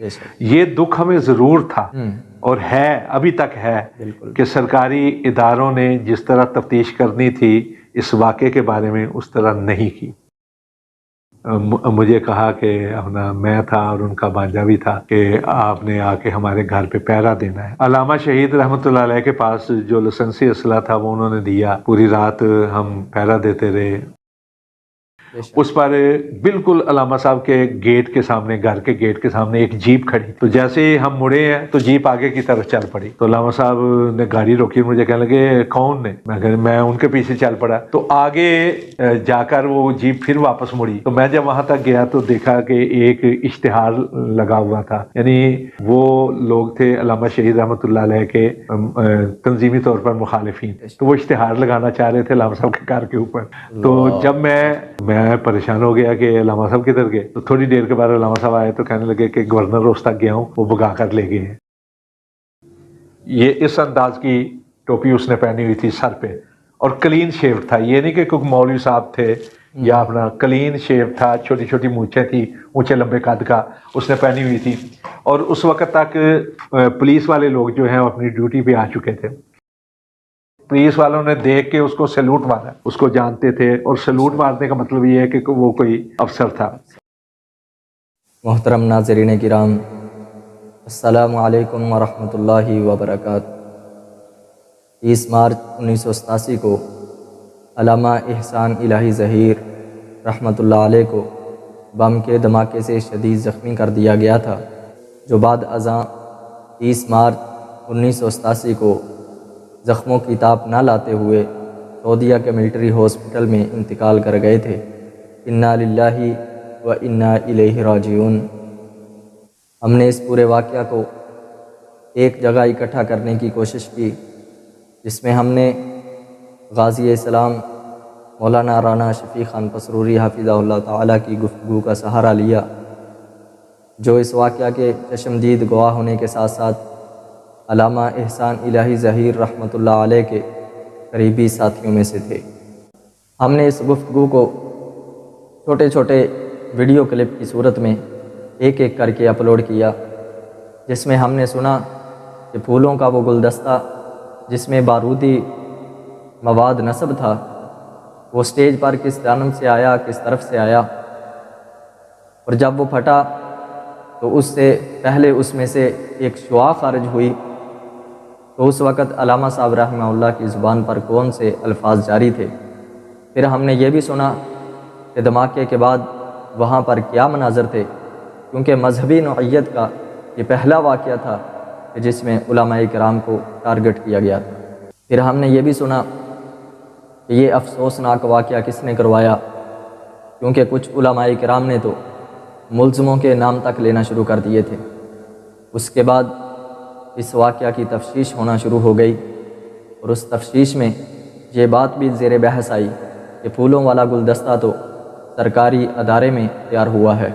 یہ دکھ ہمیں ضرور تھا اور ہے، ابھی تک ہے، کہ سرکاری اداروں نے جس طرح تفتیش کرنی تھی اس واقعے کے بارے میں اس طرح نہیں کی۔ مجھے کہا کہ اپنا میں تھا اور ان کا بانجا بھی تھا کہ آپ نے آ کے ہمارے گھر پہ پہرا دینا ہے۔ علامہ شہید رحمۃ اللہ علیہ کے پاس جو لائسنسی اسلحہ تھا وہ انہوں نے دیا، پوری رات ہم پہرا دیتے رہے۔ اس پر بالکل علامہ صاحب کے گیٹ کے سامنے، گھر کے گیٹ کے سامنے ایک جیپ کھڑی، تو جیسے ہی ہم مڑے ہیں تو جیپ آگے کی طرف چل پڑی۔ تو علامہ صاحب نے گاڑی روکی، مجھے کہنے لگے کون نے؟ میں ان کے پیچھے چل پڑا، تو آگے جا کر وہ جیپ پھر واپس مڑی۔ تو میں جب وہاں تک گیا تو دیکھا کہ ایک اشتہار لگا ہوا تھا، یعنی وہ لوگ تھے علامہ شہید رحمۃ اللہ علیہ کے تنظیمی طور پر مخالفین، تو وہ اشتہار لگانا چاہ رہے تھے علامہ صاحب کے گھر کے اوپر۔ تو جب میں پریشان ہو گیا کہ علامہ صاحب کدھر گئے، تو تھوڑی دیر کے بعد علامہ صاحب آئے تو کہنے لگے کہ گورنر روز تک گیا ہوں، وہ بگا کر لے گئے ہیں۔ یہ اس انداز کی ٹوپی اس نے پہنی ہوئی تھی سر پہ، اور کلین شیو تھا، یہ نہیں کہ کوئی مولوی صاحب تھے یا اپنا، کلین شیو تھا، چھوٹی چھوٹی مونچھیں تھی، اونچے لمبے قد کا اس نے پہنی ہوئی تھی۔ اور اس وقت تک پولیس والے لوگ جو ہیں اپنی ڈیوٹی پہ آ چکے تھے، پولیس والوں نے دیکھ کے اس کو سیلوٹ مارا، اس کو جانتے تھے، اور سیلوٹ مارنے کا مطلب یہ ہے کہ وہ کوئی افسر تھا۔ محترم ناظرین کرام، السلام علیکم ورحمۃ اللہ وبرکاتہ۔ 30 مارچ 1987 کو علامہ احسان الہی ظہیر رحمۃ اللہ علیہ کو بم کے دھماکے سے شدید زخمی کر دیا گیا تھا، جو بعد ازاں 30 مارچ 1987 کو زخموں کی تاب نہ لاتے ہوئے سعودیہ کے ملٹری ہاسپٹل میں انتقال کر گئے تھے۔ انا للہ و انا الیہ راجعون۔ ہم نے اس پورے واقعہ کو ایک جگہ اکٹھا کرنے کی کوشش کی، جس میں ہم نے غازی اسلام مولانا رانا شفیع خان پسروری حافظہ اللہ تعالیٰ کی گفتگو کا سہارا لیا، جو اس واقعہ کے چشمدید گواہ ہونے کے ساتھ ساتھ علامہ احسان الہی ظہیر رحمۃ اللہ علیہ کے قریبی ساتھیوں میں سے تھے۔ ہم نے اس گفتگو کو چھوٹے چھوٹے ویڈیو کلپ کی صورت میں ایک ایک کر کے اپلوڈ کیا، جس میں ہم نے سنا کہ پھولوں کا وہ گلدستہ جس میں بارودی مواد نصب تھا، وہ سٹیج پر کس جانب سے آیا، کس طرف سے آیا، اور جب وہ پھٹا تو اس سے پہلے اس میں سے ایک شعاع خارج ہوئی، تو اس وقت علامہ صاحب رحمہ اللہ کی زبان پر کون سے الفاظ جاری تھے۔ پھر ہم نے یہ بھی سنا کہ دھماکے کے بعد وہاں پر کیا مناظر تھے، کیونکہ مذہبی نوعیت کا یہ پہلا واقعہ تھا کہ جس میں علماء کرام کو ٹارگٹ کیا گیا تھا۔ پھر ہم نے یہ بھی سنا کہ یہ افسوسناک واقعہ کس نے کروایا، کیونکہ کچھ علماء کرام نے تو ملزموں کے نام تک لینا شروع کر دیے تھے۔ اس کے بعد اس واقعہ کی تفتیش ہونا شروع ہو گئی، اور اس تفتیش میں یہ بات بھی زیر بحث آئی کہ پھولوں والا گلدستہ تو سرکاری ادارے میں تیار ہوا ہے۔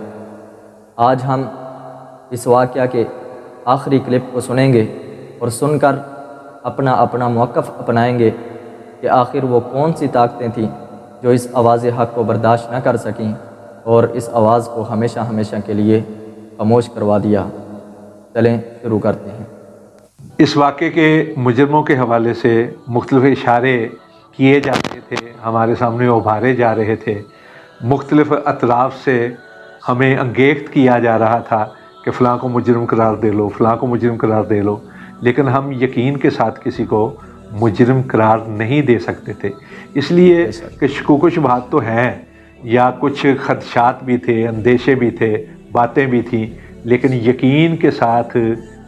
آج ہم اس واقعہ کے آخری کلپ کو سنیں گے اور سن کر اپنا اپنا موقف اپنائیں گے کہ آخر وہ کون سی طاقتیں تھیں جو اس آواز حق کو برداشت نہ کر سکیں اور اس آواز کو ہمیشہ ہمیشہ کے لیے خاموش کروا دیا۔ چلیں شروع کرتے ہیں۔ اس واقعے کے مجرموں کے حوالے سے مختلف اشارے کیے جا رہے تھے، ہمارے سامنے ابھارے جا رہے تھے، مختلف اطراف سے ہمیں انگیخت کیا جا رہا تھا کہ فلاں کو مجرم قرار دے لو، فلاں کو مجرم قرار دے لو، لیکن ہم یقین کے ساتھ کسی کو مجرم قرار نہیں دے سکتے تھے، اس لیے کہ شکوک و شبہات تو ہیں، یا کچھ خدشات بھی تھے، اندیشے بھی تھے، باتیں بھی تھیں، لیکن یقین کے ساتھ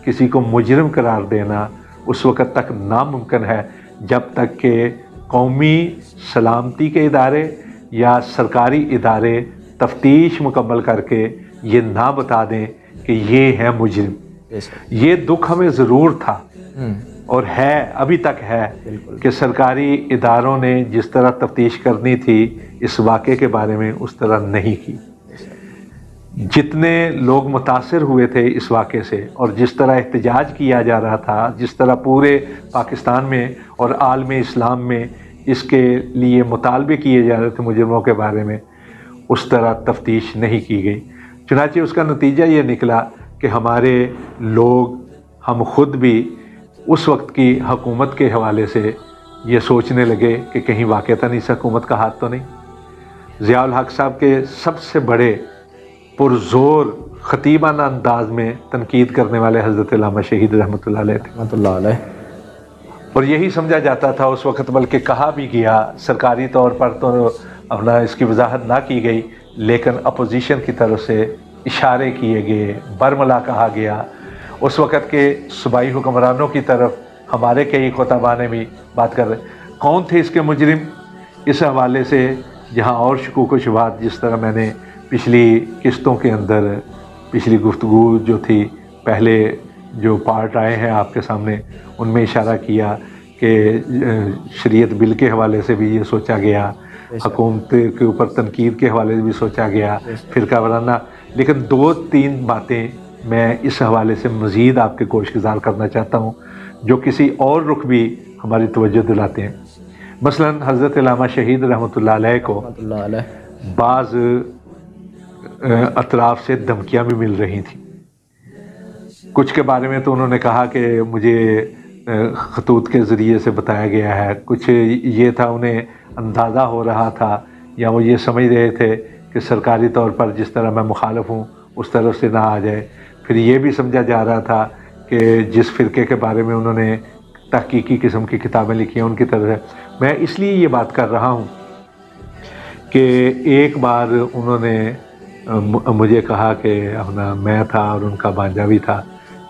کسی کو مجرم قرار دینا اس وقت تک ناممکن ہے جب تک کہ قومی سلامتی کے ادارے یا سرکاری ادارے تفتیش مکمل کر کے یہ نہ بتا دیں کہ یہ ہے مجرم۔ یہ دکھ ہمیں ضرور تھا اور ہے، ابھی تک ہے، کہ سرکاری اداروں نے جس طرح تفتیش کرنی تھی اس واقعے کے بارے میں اس طرح نہیں کی۔ جتنے لوگ متاثر ہوئے تھے اس واقعے سے، اور جس طرح احتجاج کیا جا رہا تھا، جس طرح پورے پاکستان میں اور عالم اسلام میں اس کے لیے مطالبے کیے جا رہے تھے مجرموں کے بارے میں، اس طرح تفتیش نہیں کی گئی۔ چنانچہ اس کا نتیجہ یہ نکلا کہ ہمارے لوگ، ہم خود بھی اس وقت کی حکومت کے حوالے سے یہ سوچنے لگے کہ کہیں واقعتاً اس حکومت کا ہاتھ تو نہیں۔ ضیاء الحق صاحب کے سب سے بڑے پرزور خطیبانہ انداز میں تنقید کرنے والے حضرت علامہ شہید رحمۃ اللہ علیہ تھے، رحمۃ اللہ علیہ۔ اور یہی سمجھا جاتا تھا اس وقت، بلکہ کہا بھی گیا، سرکاری طور پر تو اپنا اس کی وضاحت نہ کی گئی، لیکن اپوزیشن کی طرف سے اشارے کیے گئے، برملا کہا گیا۔ اس وقت کے صوبائی حکمرانوں کی طرف ہمارے کئی خطباء نے بھی بات کر رہے، کون تھے اس کے مجرم؟ اس حوالے سے جہاں اور شکوک و شبہات، جس طرح میں نے پچھلی قسطوں کے اندر، پچھلی گفتگو جو تھی، پہلے جو پارٹ آئے ہیں آپ کے سامنے، ان میں اشارہ کیا کہ شریعت بل کے حوالے سے بھی یہ سوچا گیا، حکومت کے اوپر تنقید کے حوالے سے بھی سوچا گیا، فرقہ وارانہ، لیکن 2-3 باتیں میں اس حوالے سے مزید آپ کے گوش گزار کرنا چاہتا ہوں جو کسی اور رخ بھی ہماری توجہ دلاتے ہیں۔ مثلا حضرت علامہ شہید رحمۃ اللہ علیہ کو رحمۃ اللہ علیہ بعض اطراف سے دھمکیاں بھی مل رہی تھیں۔ کچھ کے بارے میں تو انہوں نے کہا کہ مجھے خطوط کے ذریعے سے بتایا گیا ہے، کچھ یہ تھا انہیں اندازہ ہو رہا تھا، یا وہ یہ سمجھ رہے تھے کہ سرکاری طور پر جس طرح میں مخالف ہوں اس طرف سے نہ آ جائے۔ پھر یہ بھی سمجھا جا رہا تھا کہ جس فرقے کے بارے میں انہوں نے تحقیقی قسم کی کتابیں لکھی ہیں ان کی طرف سے۔ میں اس لیے یہ بات کر رہا ہوں کہ ایک بار انہوں نے مجھے کہا کہ اپنا میں تھا اور ان کا بانجا بھی تھا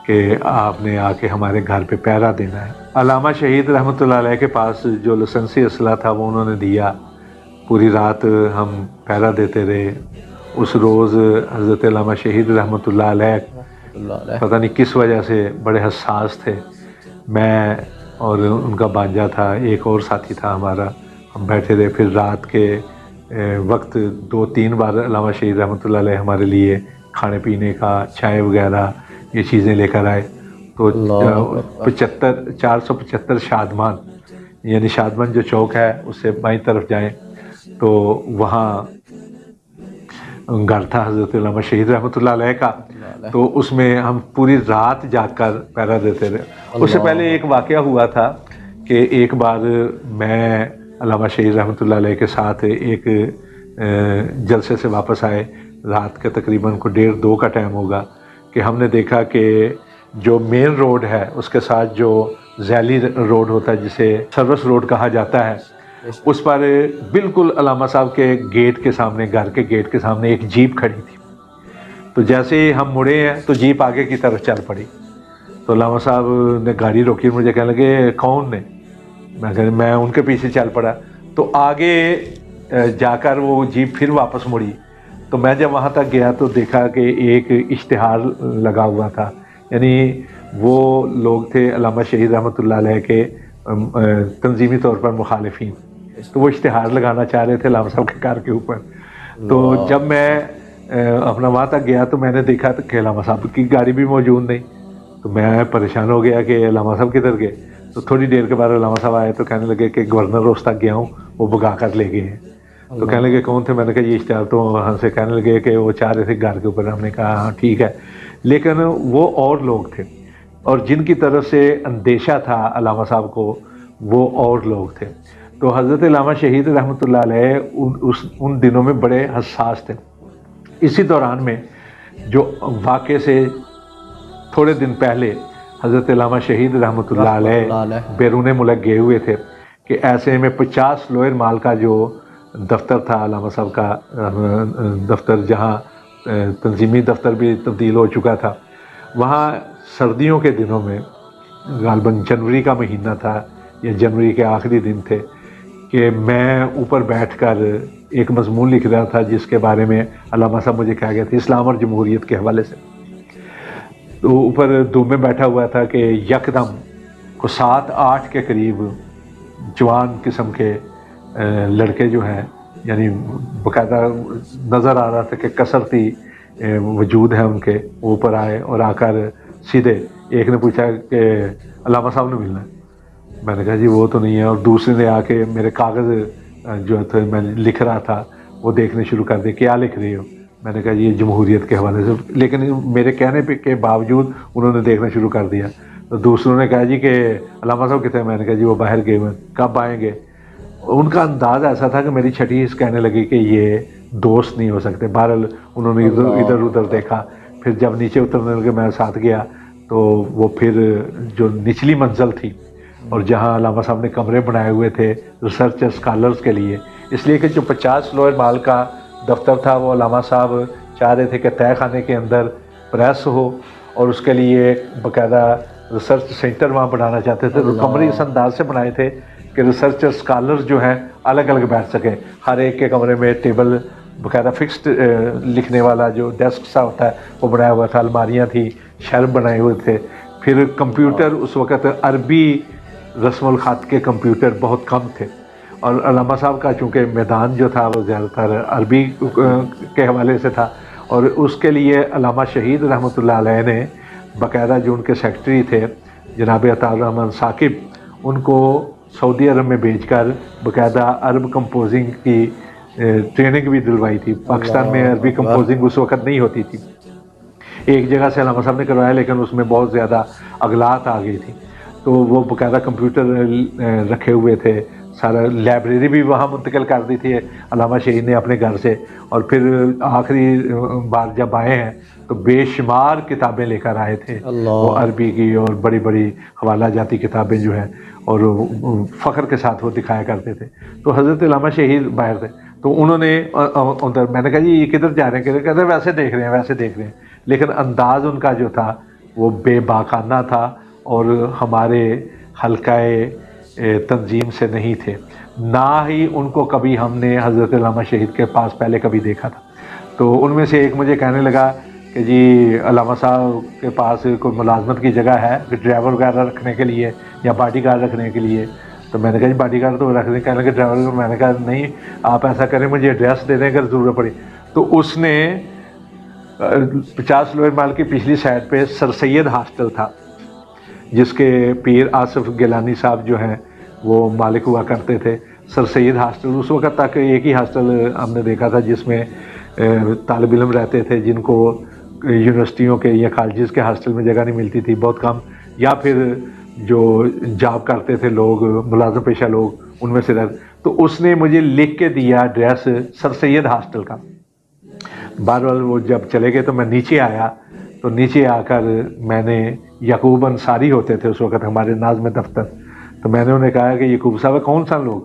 کہ آپ نے آ کے ہمارے گھر پہ پہرا دینا ہے۔ علامہ شہید رحمۃ اللہ علیہ کے پاس جو لائسنسی اسلحہ تھا وہ انہوں نے دیا، پوری رات ہم پہرا دیتے رہے۔ اس روز حضرت علامہ شہید رحمۃ اللہ علیہ پتہ نہیں کس وجہ سے بڑے حساس تھے۔ میں اور ان کا بانجا تھا، ایک اور ساتھی تھا ہمارا، ہم بیٹھے رہے۔ پھر رات کے وقت 2-3 بار علامہ شہید رحمۃ اللہ علیہ ہمارے لیے کھانے پینے کا، چائے وغیرہ یہ چیزیں لے کر آئے۔ تو 475 شادمان، یعنی شادمان جو چوک ہے اس سے بائیں طرف جائیں تو وہاں گھر تھا حضرت علامہ شہید رحمۃ اللہ علیہ کا، تو اس میں ہم پوری رات جاگ کر پہرا دیتے رہے۔ اس سے پہلے ایک واقعہ ہوا تھا کہ ایک بار میں علامہ شہید رحمۃ اللہ علیہ کے ساتھ ایک جلسے سے واپس آئے، رات کے تقریباً کو 1:30-2 کا ٹائم ہوگا، کہ ہم نے دیکھا کہ جو مین روڈ ہے اس کے ساتھ جو ذیلی روڈ ہوتا ہے جسے سروس روڈ کہا جاتا ہے، اس پر بالکل علامہ صاحب کے گیٹ کے سامنے، گھر کے گیٹ کے سامنے ایک جیپ کھڑی تھی۔ تو جیسے ہی ہم مڑے ہیں تو جیپ آگے کی طرف چل پڑی۔ تو علامہ صاحب نے گاڑی روکی، مجھے کہنے لگے کون نے؟ میں ان کے پیچھے چل پڑا۔ تو آگے جا کر وہ جیپ پھر واپس مڑی، تو میں جب وہاں تک گیا تو دیکھا کہ ایک اشتہار لگا ہوا تھا، یعنی وہ لوگ تھے علامہ شہید رحمۃ اللہ علیہ کے تنظیمی طور پر مخالفین، تو وہ اشتہار لگانا چاہ رہے تھے علامہ صاحب کے کار کے اوپر۔ تو جب میں اپنا وہاں تک گیا تو میں نے دیکھا کہ علامہ صاحب کی گاڑی بھی موجود نہیں، تو میں پریشان ہو گیا کہ علامہ صاحب کدھر گئے۔ تو تھوڑی دیر کے بعد علامہ صاحب آئے تو کہنے لگے کہ گورنر روز تک گیا ہوں، وہ بھگا کر لے گئے ہیں۔ تو کہنے لگے کون تھے؟ میں نے کہا یہ اشتہار، تو وہاں سے کہنے لگے کہ وہ چاہ رہے تھے گھر کے اوپر۔ ہم نے کہا ہاں ٹھیک ہے، لیکن وہ اور لوگ تھے، اور جن کی طرف سے اندیشہ تھا علامہ صاحب کو وہ اور لوگ تھے۔ تو حضرت علامہ شہید رحمۃ اللہ علیہ ان دنوں میں بڑے حساس تھے۔ اسی دوران میں جو واقعے سے تھوڑے دن پہلے حضرت علامہ شہید رحمۃ اللہ علیہ بیرون ملک گئے ہوئے تھے، کہ ایسے میں 50 لوئر مال کا جو دفتر تھا علامہ صاحب کا دفتر، جہاں تنظیمی دفتر بھی تبدیل ہو چکا تھا، وہاں سردیوں کے دنوں میں غالباً جنوری کا مہینہ تھا یا جنوری کے آخری دن تھے، کہ میں اوپر بیٹھ کر ایک مضمون لکھ رہا تھا جس کے بارے میں علامہ صاحب مجھے کہا گیا تھا اسلام اور جمہوریت کے حوالے سے۔ تو اوپر دو میں بیٹھا ہوا تھا کہ یکدم کو 7-8 کے قریب جوان قسم کے لڑکے جو ہیں، یعنی باقاعدہ نظر آ رہا تھا کہ کثرتی وجود ہے ان کے، اوپر آئے اور آ کر سیدھے ایک نے پوچھا کہ علامہ صاحب نے ملنا ہے۔ میں نے کہا جی وہ تو نہیں ہے، اور دوسرے نے آ کے میرے کاغذ جو تھے میں لکھ رہا تھا وہ دیکھنے شروع کر دے، کیا لکھ رہے ہو؟ میں نے کہا جی یہ جمہوریت کے حوالے سے، لیکن میرے کہنے پہ کے باوجود انہوں نے دیکھنا شروع کر دیا. تو دوسروں نے کہا جی کہ علامہ صاحب کتنے ہیں؟ میں نے کہا جی وہ باہر گئے ہوئے، کب آئیں گے؟ ان کا انداز ایسا تھا کہ میری چھٹی اس کہنے لگی کہ یہ دوست نہیں ہو سکتے. بہرحال انہوں نے ادھر ادھر دیکھا، پھر جب نیچے اترنے لگے میں ساتھ گیا تو وہ پھر جو نچلی منزل تھی اور جہاں علامہ صاحب نے کمرے بنائے ہوئے تھے ریسرچر اسکالرس کے لیے، اس لیے کہ جو 50 فلور مال کا دفتر تھا وہ علامہ صاحب چاہ رہے تھے کہ تہہ خانے کے اندر پریس ہو، اور اس کے لیے باقاعدہ ریسرچ سینٹر وہاں بنانا چاہتے تھے. تو کمرے اس انداز سے بنائے تھے کہ ریسرچر اسکالرز جو ہیں الگ الگ بیٹھ سکیں. ہر ایک کے کمرے میں ٹیبل باقاعدہ فکسڈ لکھنے والا جو ڈیسک سا ہوتا ہے وہ بنایا ہوا تھا، الماریاں تھیں، شیلف بنائے ہوئے تھے. پھر کمپیوٹر اس وقت عربی رسم الخط کے کمپیوٹر بہت کم تھے، اور علامہ صاحب کا چونکہ میدان جو تھا وہ زیادہ تر عربی کے حوالے سے تھا، اور اس کے لیے علامہ شہید رحمۃ اللہ علیہ نے باقاعدہ جو ان کے سیکرٹری تھے جناب عطا الرحمن ثاقب، ان کو سعودی عرب میں بھیج کر باقاعدہ عرب کمپوزنگ کی ٹریننگ بھی دلوائی تھی. پاکستان میں عربی کمپوزنگ اس وقت نہیں ہوتی تھی. ایک جگہ سے علامہ صاحب نے کروایا لیکن اس میں بہت زیادہ اغلاط آ گئی تھی، تو وہ باقاعدہ کمپیوٹر رکھے ہوئے تھے. سارا لائبریری بھی وہاں منتقل کر دی تھی علامہ شہید نے اپنے گھر سے. اور پھر آخری بار جب آئے ہیں تو بے شمار کتابیں لے کر آئے تھے، وہ عربی کی اور بڑی بڑی حوالہ جاتی کتابیں جو ہیں، اور فخر کے ساتھ وہ دکھایا کرتے تھے. تو حضرت علامہ شہید باہر تھے، تو انہوں نے میں نے کہا جی یہ کدھر جا رہے ہیں؟ کہتے ہیں ویسے دیکھ رہے ہیں ویسے دیکھ رہے ہیں. لیکن انداز ان کا جو تھا وہ بے باکانہ تھا اور ہمارے حلقہ تنظیم سے نہیں تھے. نہ ہی ان کو کبھی ہم نے حضرت علامہ شہید کے پاس پہلے کبھی دیکھا تھا. تو ان میں سے ایک مجھے کہنے لگا کہ جی علامہ صاحب کے پاس کوئی ملازمت کی جگہ ہے ڈرائیور وغیرہ رکھنے کے لیے یا باڈی گارڈ رکھنے کے لیے؟ تو میں نے کہا جی باڈی گارڈ تو رکھنے، کہنے لگے ڈرائیور. میں نے کہا نہیں، آپ ایسا کریں مجھے ایڈریس دے دیں اگر ضرورت پڑی. تو اس نے 50 فلور مال کی پچھلی سائڈ پہ سر سید ہاسٹل تھا جس کے پیر آصف گیلانی صاحب جو ہیں وہ مالک ہوا کرتے تھے. سر سید ہاسٹل اس وقت تک ایک ہی ہاسٹل ہم نے دیکھا تھا جس میں طالب علم رہتے تھے جن کو یونیورسٹیوں کے یا کالجز کے ہاسٹل میں جگہ نہیں ملتی تھی بہت کم، یا پھر جو جاب کرتے تھے لوگ ملازم پیشہ لوگ ان میں سے رہتے. تو اس نے مجھے لکھ کے دیا ایڈریس سر سید ہاسٹل کا. بہرحال وہ جب چلے گئے تو میں نیچے آیا، تو نیچے آ کر میں نے یعقوب انصاری ہوتے تھے اس وقت ہمارے ناظم دفتر، تو میں نے انہیں کہا کہ یعقوب صاحب کون سا لوگ؟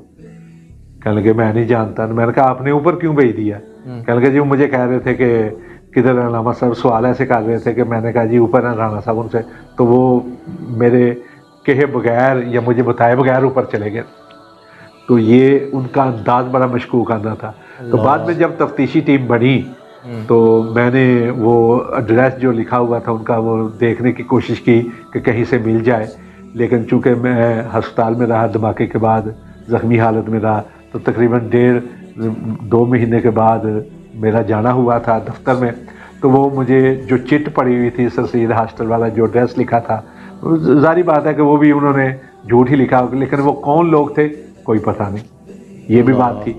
کہنے لگے میں نہیں جانتا. میں نے کہا آپ نے اوپر کیوں بھیج دیا؟ کہنے لگے جی وہ مجھے کہہ رہے تھے کہ کدھر علامہ صاحب، سوال ایسے کر رہے تھے کہ میں نے کہا جی اوپر ہیں رانا صاحب ان سے. تو وہ میرے کہے بغیر یا مجھے بتائے بغیر اوپر چلے گئے. تو یہ ان کا انداز بڑا مشکوک آنا تھا. تو بعد میں جب تفتیشی ٹیم بڑھی تو میں نے وہ ایڈریس جو لکھا ہوا تھا ان کا وہ دیکھنے کی کوشش کی کہ کہیں سے مل جائے، لیکن چونکہ میں ہسپتال میں رہا دھماکے کے بعد، زخمی حالت میں رہا، تو تقریباً 1.5-2 مہینے کے بعد میرا جانا ہوا تھا دفتر میں. تو وہ مجھے جو چٹ پڑی ہوئی تھی سر سید ہاسٹل والا جو ایڈریس لکھا تھا، ظاہری بات ہے کہ وہ بھی انہوں نے جھوٹ ہی لکھا، لیکن وہ کون لوگ تھے کوئی پتہ نہیں، یہ بھی بات تھی.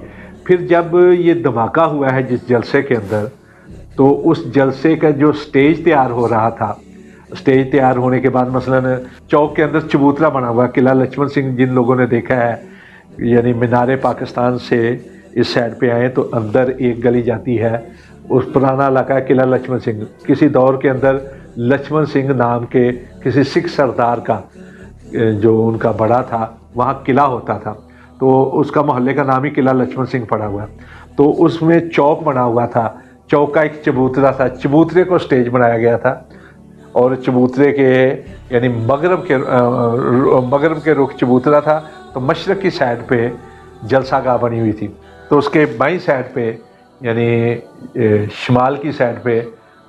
پھر جب یہ دھماکہ ہوا ہے جس جلسے کے اندر، تو اس جلسے کا جو سٹیج تیار ہو رہا تھا، سٹیج تیار ہونے کے بعد مثلا چوک کے اندر چبوترا بنا ہوا، قلعہ لچمن سنگھ جن لوگوں نے دیکھا ہے، یعنی مینار پاکستان سے اس سائڈ پہ آئیں تو اندر ایک گلی جاتی ہے، اس پرانا علاقہ ہے قلعہ لچمن سنگھ. کسی دور کے اندر لچمن سنگھ نام کے کسی سکھ سردار کا جو ان کا بڑا تھا وہاں قلعہ ہوتا تھا، تو اس کا محلے کا نام ہی قلعہ لچمن سنگھ پڑا ہوا ہے. تو اس میں چوک بنا ہوا تھا، چوک کا ایک چبوترا تھا، چبوترے کو سٹیج بنایا گیا تھا، اور چبوترے کے یعنی مغرب کے رخ چبوترا تھا، تو مشرق کی سائڈ پہ جلسہ گاہ بنی ہوئی تھی. تو اس کے بائیں سائڈ پہ یعنی شمال کی سائڈ پہ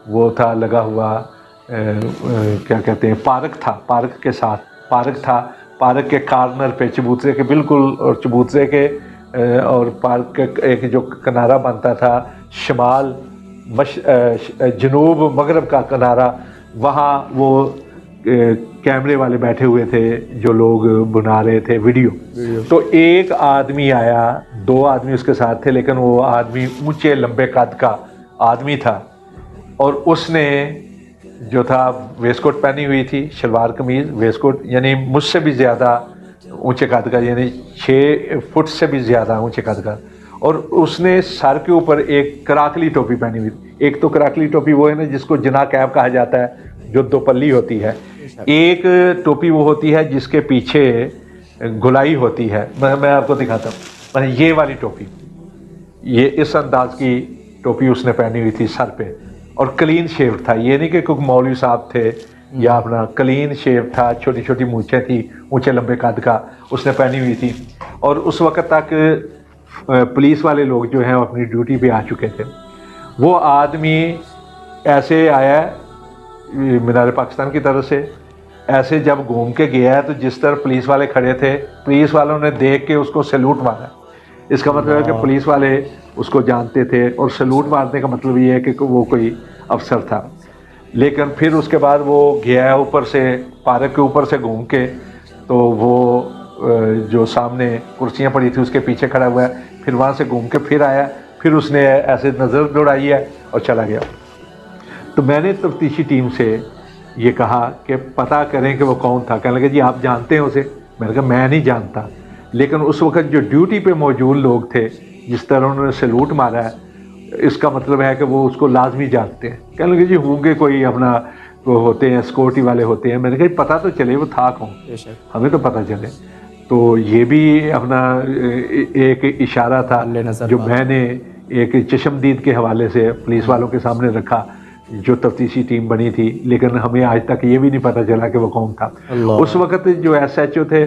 وہ تھا لگا ہوا کیا کہتے ہیں پارک تھا، پارک کے ساتھ پارک تھا، پارک کے کارنر پہ چبوترے کے بالکل، اور چبوترے کے اور پارک کے ایک جو کنارہ بنتا تھا شمال جنوب مغرب کا کنارہ، وہاں وہ کیمرے والے بیٹھے ہوئے تھے جو لوگ بنا رہے تھے ویڈیو. تو ایک آدمی آیا، 2 آدمی اس کے ساتھ تھے، لیکن وہ آدمی اونچے لمبے قد کا آدمی تھا اور اس نے جو تھا ویسٹ کوٹ پہنی ہوئی تھی، شلوار قمیض ویسٹ کوٹ، یعنی مجھ سے بھی زیادہ اونچے قد کا، یعنی 6 فٹ سے بھی زیادہ اونچے قد کا، اور اس نے سر کے اوپر ایک کراکلی ٹوپی پہنی ہوئی تھی۔ ایک تو کراکلی ٹوپی وہ ہے نا جس کو جناح کیپ کہا جاتا ہے، جو 2 پلی ہوتی ہے، ایک ٹوپی وہ ہوتی ہے جس کے پیچھے گلائی ہوتی ہے، میں آپ کو دکھاتا ہوں، یہ والی ٹوپی، یہ اس انداز کی ٹوپی اس نے پہنی ہوئی تھی سر پہ، اور کلین شیو تھا، یہ نہیں کہ کوئی مولوی صاحب تھے یا اپنا، کلین شیو تھا، چھوٹی چھوٹی مونچھیں تھی، اونچے لمبے قد کا اس نے پہنی ہوئی تھی، اور اس وقت تک پولیس والے لوگ جو ہیں وہ اپنی ڈیوٹی پہ آ چکے تھے۔ وہ آدمی ایسے آیا مینار پاکستان کی طرف سے، ایسے جب گھوم کے گیا ہے تو جس طرح پولیس والے کھڑے تھے، پولیس والوں نے دیکھ کے اس کو سیلوٹ مارا۔ اس کا مطلب ہے کہ پولیس والے اس کو جانتے تھے، اور سیلوٹ مارنے کا مطلب یہ ہے کہ وہ کوئی افسر تھا۔ لیکن پھر اس کے بعد وہ گیا ہے اوپر سے، پارک کے اوپر سے گھوم کے، تو وہ جو سامنے کرسیاں پڑی تھی اس کے پیچھے کھڑا ہوا ہے، پھر وہاں سے گھوم کے پھر آیا، پھر اس نے ایسے نظر دوڑائی ہے اور چلا گیا۔ تو میں نے تفتیشی ٹیم سے یہ کہا کہ پتہ کریں کہ وہ کون تھا۔ کہنے لگے جی آپ جانتے ہیں اسے؟ میں نے کہا میں نہیں جانتا، لیکن اس وقت جو ڈیوٹی پہ موجود لوگ تھے جس طرح انہوں نے سیلوٹ مارا ہے، اس کا مطلب ہے کہ وہ اس کو لازمی جانتے ہیں۔ کہنے لگے جی ہوں گے کوئی اپنا وہ ہوتے ہیں سیکورٹی والے ہوتے ہیں۔ میں نے کہا پتہ تو چلے وہ تھا کون، ہمیں تو پتہ چلے۔ تو یہ بھی اپنا ایک اشارہ تھا جو میں نے ایک چشمدید کے حوالے سے پولیس والوں کے سامنے رکھا جو تفتیشی ٹیم بنی تھی، لیکن ہمیں آج تک یہ بھی نہیں پتہ چلا کہ وہ کون تھا۔ اس وقت جو ایس ایچ او تھے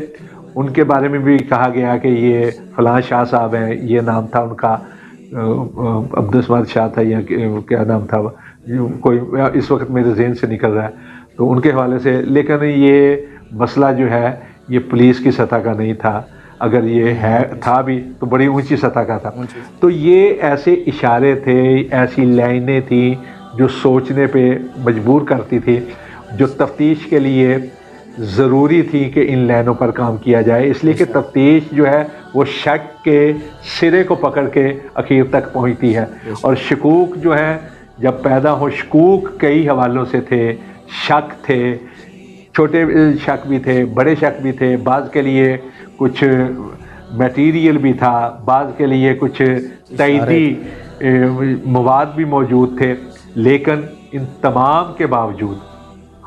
ان کے بارے میں بھی کہا گیا کہ یہ فلاں شاہ صاحب ہیں، یہ نام تھا ان کا، عبدالسمد شاہ تھا یا کیا نام تھا، کوئی اس وقت میرے ذہن سے نکل رہا ہے، تو ان کے حوالے سے۔ لیکن یہ مسئلہ جو ہے یہ پولیس کی سطح کا نہیں تھا، اگر یہ ہے تھا بھی تو بڑی اونچی سطح کا تھا۔ تو یہ ایسے اشارے تھے، ایسی لائنیں تھیں جو سوچنے پہ مجبور کرتی تھی، جو تفتیش کے لیے ضروری تھی کہ ان لائنوں پر کام کیا جائے، اس لیے کہ تفتیش جو ہے وہ شک کے سرے کو پکڑ کے اخیر تک پہنچتی ہے، اور شکوک جو ہے جب پیدا ہو، شکوک کئی حوالوں سے تھے، شک تھے، چھوٹے شک بھی تھے، بڑے شک بھی تھے، بعض کے لیے کچھ میٹیریل بھی تھا، بعض کے لیے کچھ تائیدی مواد بھی موجود تھے، لیکن ان تمام کے باوجود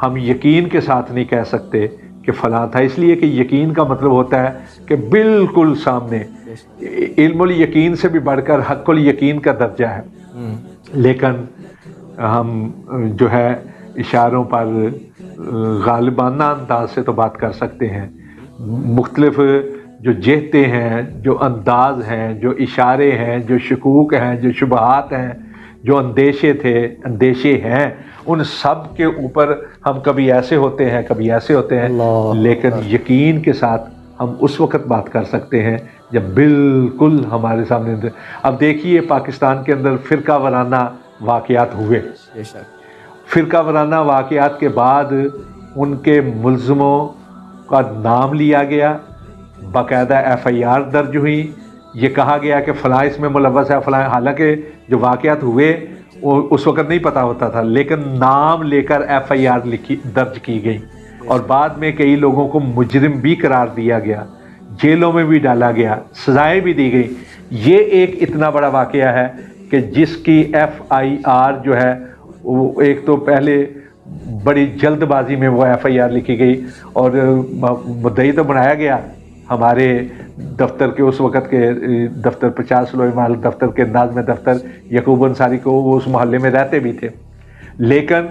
ہم یقین کے ساتھ نہیں کہہ سکتے کہ فلاں تھا، اس لیے کہ یقین کا مطلب ہوتا ہے کہ بالکل سامنے، علم الیقین سے بھی بڑھ کر حق الیقین کا درجہ ہے۔ لیکن ہم جو ہے اشاروں پر غالبانہ انداز سے تو بات کر سکتے ہیں، مختلف جو جہتیں ہیں، جو انداز ہیں، جو اشارے ہیں، جو شکوک ہیں، جو شبہات ہیں، جو اندیشے تھے، اندیشے ہیں، ان سب کے اوپر ہم کبھی ایسے ہوتے ہیں، کبھی ایسے ہوتے ہیں، لیکن یقین کے ساتھ ہم اس وقت بات کر سکتے ہیں جب بالکل ہمارے سامنے۔ اب دیکھیے پاکستان کے اندر فرقہ وارانہ واقعات ہوئے، فرقہ وارانہ واقعات کے بعد ان کے ملزموں کا نام لیا گیا، باقاعدہ ایف آئی آر درج ہوئی، یہ کہا گیا کہ فلاں اس میں ملوث ہے فلاں، حالانکہ جو واقعات ہوئے اس وقت نہیں پتہ ہوتا تھا، لیکن نام لے کر ایف آئی آر درج کی گئی، اور بعد میں کئی لوگوں کو مجرم بھی قرار دیا گیا، جیلوں میں بھی ڈالا گیا، سزائیں بھی دی گئی۔ یہ ایک اتنا بڑا واقعہ ہے کہ جس کی ایف آئی آر جو ہے وہ ایک تو پہلے بڑی جلد بازی میں وہ ایف آئی آر لکھی گئی، اور مدعی تو بنایا گیا ہمارے دفتر کے اس وقت کے دفتر 50 سلوئی محل دفتر کے ناظم دفتر یعقوب انصاری کو، وہ اس محلے میں رہتے بھی تھے، لیکن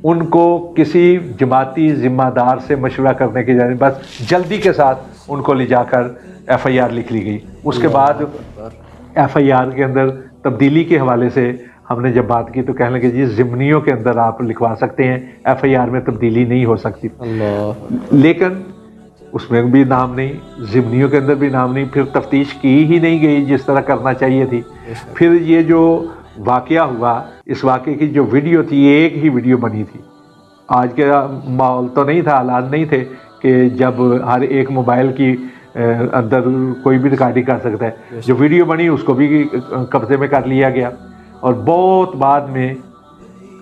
ان کو کسی جماعتی ذمہ دار سے مشورہ کرنے کی جانب بس جلدی کے ساتھ ان کو لے جا کر ایف آئی آر لکھ لی گئی۔ اس کے بعد ایف آئی آر کے اندر تبدیلی کے حوالے سے ہم نے جب بات کی تو کہنے لگے جی ضمنیوں کے اندر آپ لکھوا سکتے ہیں، ایف آئی آر میں تبدیلی نہیں ہو سکتی، لیکن اس میں بھی نام نہیں، ضمنیوں کے اندر بھی نام نہیں، پھر تفتیش کی ہی نہیں گئی جس طرح کرنا چاہیے تھی۔ پھر یہ جو واقعہ ہوا، اس واقعے کی جو ویڈیو تھی ایک ہی ویڈیو بنی تھی، آج کے ماحول تو نہیں تھا، حالات نہیں تھے کہ جب ہر ایک موبائل کی اندر کوئی بھی ریکارڈنگ کر سکتا ہے، جو ویڈیو بنی اس کو بھی قبضے میں کر لیا گیا، اور بہت بعد میں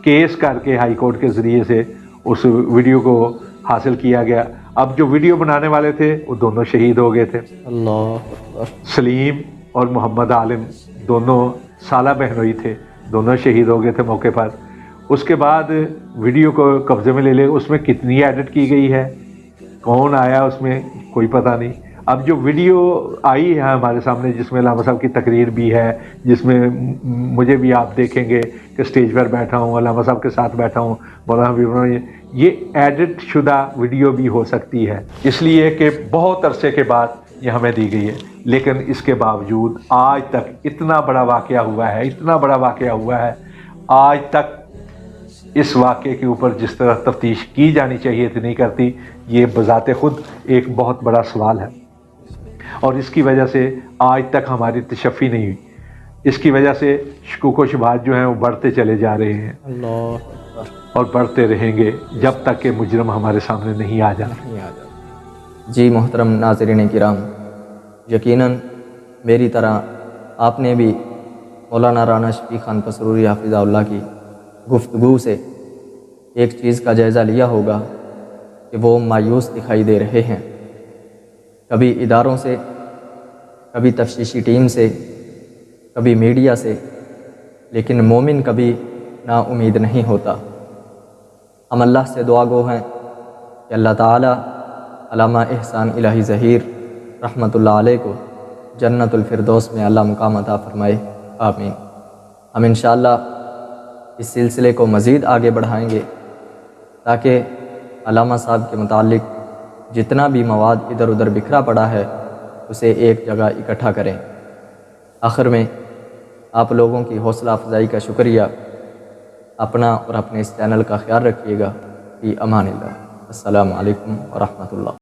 کیس کر کے ہائی کورٹ کے ذریعے سے اس ویڈیو کو حاصل کیا گیا۔ اب جو ویڈیو بنانے والے تھے وہ دونوں شہید ہو گئے تھے، اللہ اکبر۔ سلیم اور محمد عالم دونوں سالہ بہنوئی تھے، دونوں شہید ہو گئے تھے موقع پر۔ اس کے بعد ویڈیو کو قبضے میں لے لے، اس میں کتنی ایڈٹ کی گئی ہے، کون آیا اس میں کوئی پتہ نہیں۔ اب جو ویڈیو آئی ہے ہمارے سامنے جس میں علامہ صاحب کی تقریر بھی ہے، جس میں مجھے بھی آپ دیکھیں گے کہ اسٹیج پر بیٹھا ہوں، علامہ صاحب کے ساتھ بیٹھا ہوں، مولانا حبیب الرحمن، یہ ایڈٹ شدہ ویڈیو بھی ہو سکتی ہے، اس لیے کہ بہت عرصے کے بعد یہ ہمیں دی گئی ہے۔ لیکن اس کے باوجود آج تک اتنا بڑا واقعہ ہوا ہے، اتنا بڑا واقعہ ہوا ہے، آج تک اس واقعے کے اوپر جس طرح تفتیش کی جانی چاہیے تھی نہیں کرتی، یہ بذات خود ایک بہت بڑا سوال ہے، اور اس کی وجہ سے آج تک ہماری تشفی نہیں ہوئی۔ اس کی وجہ سے شکوک و شبہات جو ہیں وہ بڑھتے چلے جا رہے ہیں اللہ اکبر۔ اور بڑھتے رہیں گے جب تک کہ مجرم ہمارے سامنے نہیں آ جائے۔ جی محترم ناظرین کرام، یقیناً میری طرح آپ نے بھی مولانا رانا شفیع خان پسروری حافظہ اللہ کی گفتگو سے ایک چیز کا جائزہ لیا ہوگا کہ وہ مایوس دکھائی دے رہے ہیں، کبھی اداروں سے، کبھی تفتیشی ٹیم سے، کبھی میڈیا سے، لیکن مومن کبھی نا امید نہیں ہوتا۔ ہم اللہ سے دعا گو ہیں کہ اللہ تعالیٰ علامہ احسان الہی ظہیر رحمۃ اللہ علیہ کو جنت الفردوس میں اعلیٰ مقام عطا فرمائے، آمین۔ ہم انشاءاللہ اس سلسلے کو مزید آگے بڑھائیں گے تاکہ علامہ صاحب کے متعلق جتنا بھی مواد ادھر ادھر بکھرا پڑا ہے اسے ایک جگہ اکٹھا کریں۔ آخر میں آپ لوگوں کی حوصلہ افزائی کا شکریہ۔ اپنا اور اپنے اس چینل کا خیال رکھیے گا۔ فی امان اللہ۔ السلام علیکم ورحمۃ اللہ۔